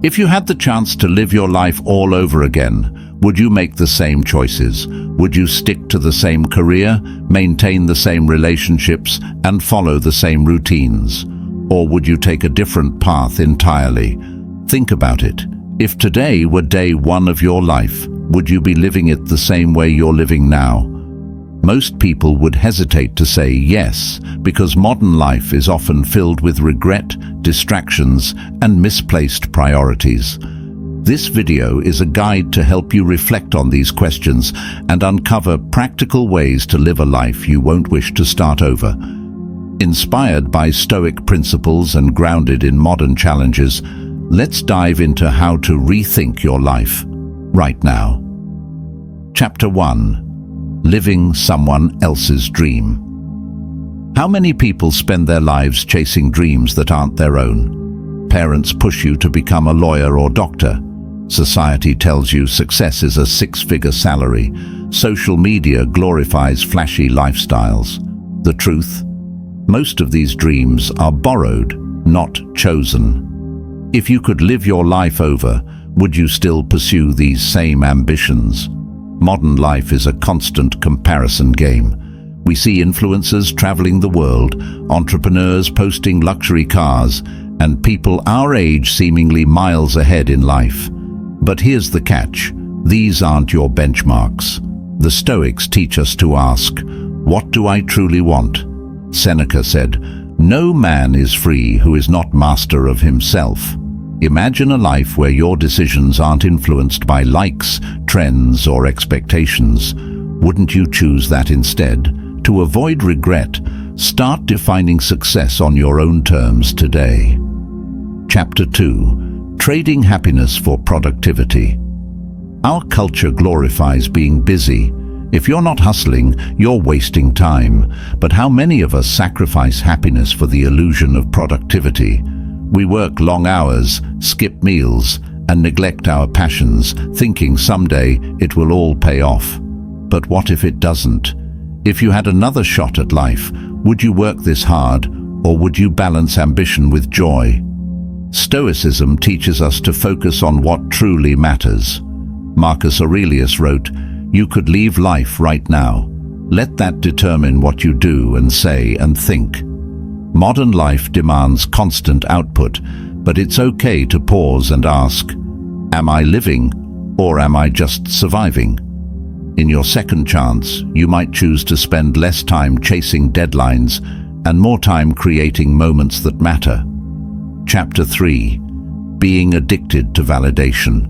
If you had the chance to live your life all over again, would you make the same choices? Would you stick to the same career, maintain the same relationships, and follow the same routines? Or would you take a different path entirely? Think about it. If today were day one of your life, would you be living it the same way you're living now? Most people would hesitate to say yes, because modern life is often filled with regret, distractions, and misplaced priorities. This video is a guide to help you reflect on these questions and uncover practical ways to live a life you won't wish to start over. Inspired by Stoic principles and grounded in modern challenges, let's dive into how to rethink your life right now. Chapter 1. Living someone else's dream. How many people spend their lives chasing dreams that aren't their own? Parents push you to become a lawyer or doctor. Society tells you success is a six-figure salary. Social media glorifies flashy lifestyles. The truth? Most of these dreams are borrowed, not chosen. If you could live your life over, would you still pursue these same ambitions? Modern life is a constant comparison game. We see influencers traveling the world, entrepreneurs posting luxury cars, and people our age seemingly miles ahead in life. But here's the catch. These aren't your benchmarks. The Stoics teach us to ask, what do I truly want? Seneca said, no man is free who is not master of himself. Imagine a life where your decisions aren't influenced by likes, trends, or expectations. Wouldn't you choose that instead? To avoid regret, start defining success on your own terms today. Chapter 2. Trading happiness for productivity. Our culture glorifies being busy. If you're not hustling, you're wasting time. But how many of us sacrifice happiness for the illusion of productivity? We work long hours, skip meals, and neglect our passions, thinking someday it will all pay off. But what if it doesn't? If you had another shot at life, would you work this hard, or would you balance ambition with joy? Stoicism teaches us to focus on what truly matters. Marcus Aurelius wrote, "You could leave life right now. Let that determine what you do and say and think." Modern life demands constant output, but it's okay to pause and ask, am I living or am I just surviving? In your second chance, you might choose to spend less time chasing deadlines and more time creating moments that matter. Chapter 3. Being addicted to validation.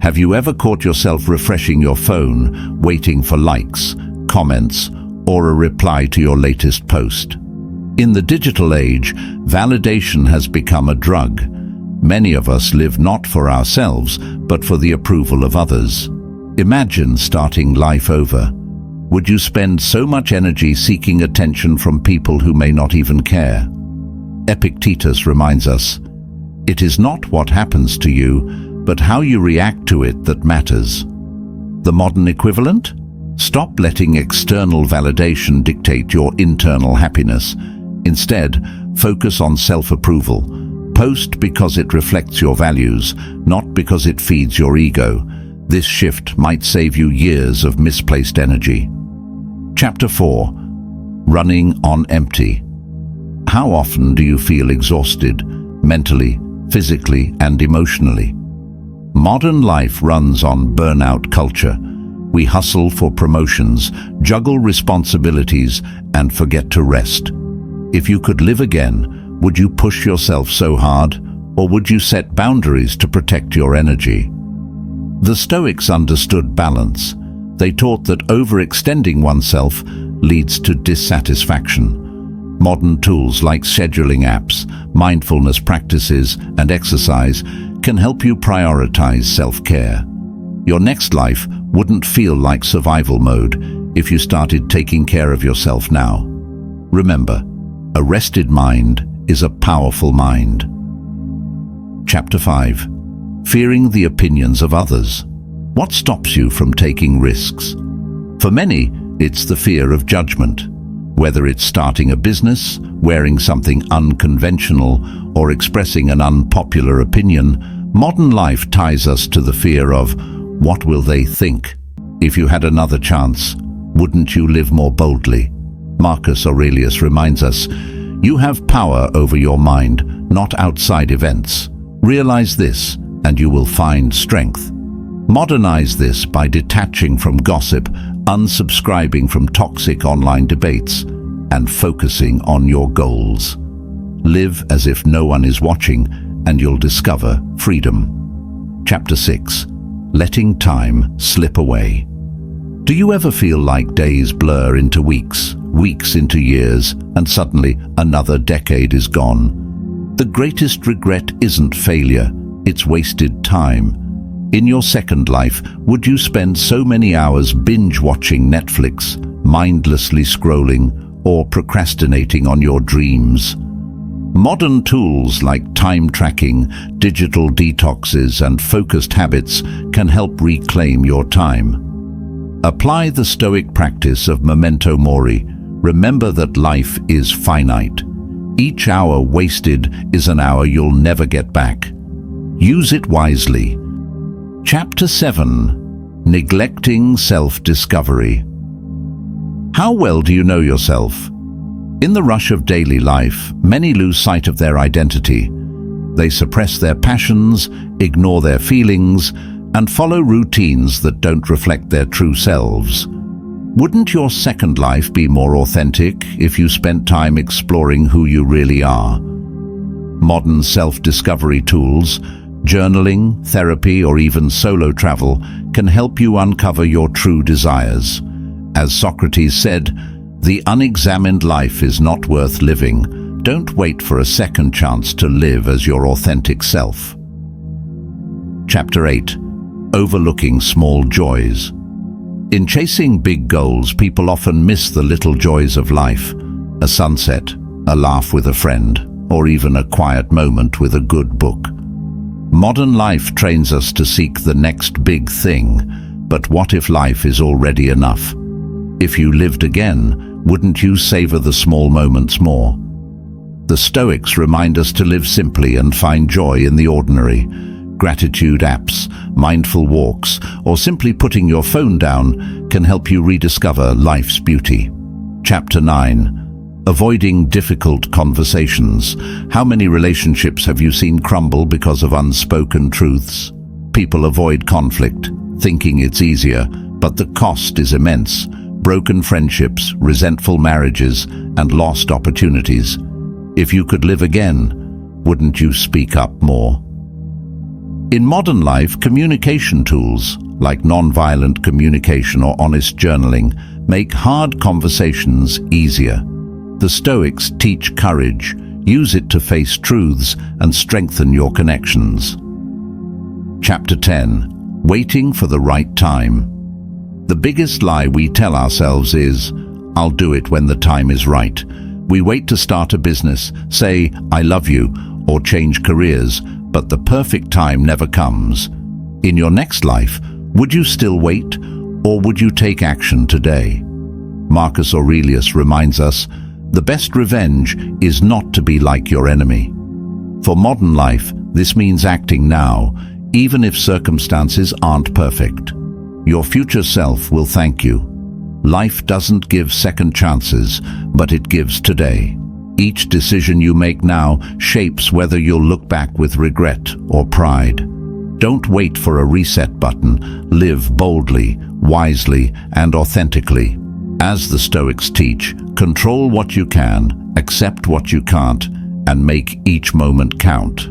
Have you ever caught yourself refreshing your phone, waiting for likes, comments, or a reply to your latest post? In the digital age, validation has become a drug. Many of us live not for ourselves, but for the approval of others. Imagine starting life over. Would you spend so much energy seeking attention from people who may not even care? Epictetus reminds us, it is not what happens to you, but how you react to it that matters. The modern equivalent? Stop letting external validation dictate your internal happiness. Instead, focus on self-approval. Post because it reflects your values, not because it feeds your ego. This shift might save you years of misplaced energy. Chapter 4. Running on empty. How often do you feel exhausted, mentally, physically, and emotionally? Modern life runs on burnout culture. We hustle for promotions, juggle responsibilities, and forget to rest. If you could live again, would you push yourself so hard, or would you set boundaries to protect your energy? The Stoics understood balance. They taught that overextending oneself leads to dissatisfaction. Modern tools like scheduling apps, mindfulness practices, and exercise can help you prioritize self-care. Your next life wouldn't feel like survival mode if you started taking care of yourself now. Remember, a rested mind is a powerful mind. Chapter 5. Fearing the opinions of others. What stops you from taking risks? For many, it's the fear of judgment. Whether it's starting a business, wearing something unconventional, or expressing an unpopular opinion, Modern life ties us to the fear of, what will they think? If you had another chance, wouldn't you live more boldly? Marcus Aurelius reminds us, you have power over your mind, not outside events. Realize this, and you will find strength. Modernize this by detaching from gossip, unsubscribing from toxic online debates, and focusing on your goals. Live as if no one is watching, and you'll discover freedom. Chapter 6. Letting time slip away. Do you ever feel like days blur into weeks, weeks into years, and suddenly another decade is gone? The greatest regret isn't failure, it's wasted time. In your second life, would you spend so many hours binge-watching Netflix, mindlessly scrolling, or procrastinating on your dreams? Modern tools like time tracking, digital detoxes, and focused habits can help reclaim your time. Apply the Stoic practice of memento mori. Remember that life is finite. Each hour wasted is an hour you'll never get back. Use it wisely. Chapter 7. Neglecting self-discovery. How well do you know yourself? In the rush of daily life, many lose sight of their identity. They suppress their passions, ignore their feelings, and follow routines that don't reflect their true selves. Wouldn't your second life be more authentic if you spent time exploring who you really are? Modern self-discovery tools, journaling, therapy, or even solo travel can help you uncover your true desires. As Socrates said, the unexamined life is not worth living. Don't wait for a second chance to live as your authentic self. Chapter 8. Overlooking small joys. In chasing big goals, people often miss the little joys of life. A sunset, a laugh with a friend, or even a quiet moment with a good book. Modern life trains us to seek the next big thing, but what if life is already enough? If you lived again, wouldn't you savor the small moments more? The Stoics remind us to live simply and find joy in the ordinary. Gratitude apps, mindful walks, or simply putting your phone down can help you rediscover life's beauty. Chapter 9. Avoiding difficult conversations. How many relationships have you seen crumble because of unspoken truths? People avoid conflict, thinking it's easier, but the cost is immense. Broken friendships, resentful marriages, and lost opportunities. If you could live again, wouldn't you speak up more? In modern life, communication tools, like nonviolent communication or honest journaling, make hard conversations easier. The Stoics teach courage. Use it to face truths and strengthen your connections. Chapter 10. Waiting for the right time. The biggest lie we tell ourselves is, I'll do it when the time is right. We wait to start a business, say, I love you, or change careers, but the perfect time never comes. In your next life, would you still wait, or would you take action today? Marcus Aurelius reminds us, the best revenge is not to be like your enemy. For modern life, this means acting now, even if circumstances aren't perfect. Your future self will thank you. Life doesn't give second chances, but it gives today. Each decision you make now shapes whether you'll look back with regret or pride. Don't wait for a reset button. Live boldly, wisely, and authentically. As the Stoics teach, control what you can, accept what you can't, and make each moment count.